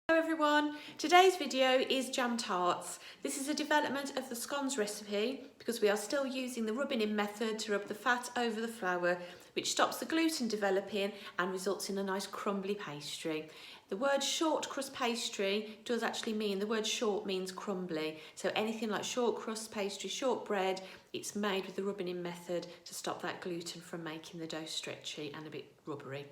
Hello everyone, today's video is jam tarts. This is a development of the scones recipe because we are still using the rubbing in method to rub the fat over the flour, which stops the gluten developing and results in a nice crumbly pastry. The word short crust pastry does actually mean, the word short means crumbly, so anything like short crust pastry, shortbread, it's made with the rubbing in method to stop that gluten from making the dough stretchy and a bit rubbery.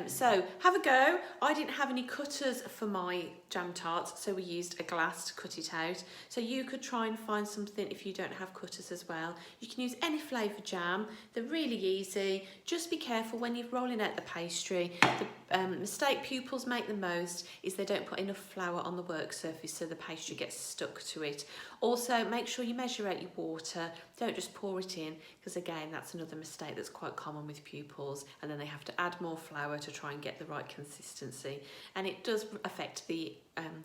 So have a go. I didn't have any cutters for my jam tarts, so we used a glass to cut it out. So you could try and find something if you don't have cutters as well. You can use any flavoured jam. They're really easy. Just be careful when you're rolling out the pastry. The mistake pupils make the most is they don't put enough flour on the work surface so the pastry gets stuck to it. Also, make sure you measure out your water. Don't just pour it in, because again, that's another mistake that's quite common with pupils, and then they have to add more flour to try and get the right consistency, and it does affect the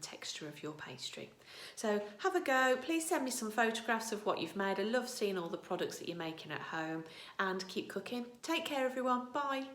texture of your pastry. So have a go. Please send me some photographs of what you've made. I love seeing all the products that you're making at home, and keep cooking. Take care everyone. Bye.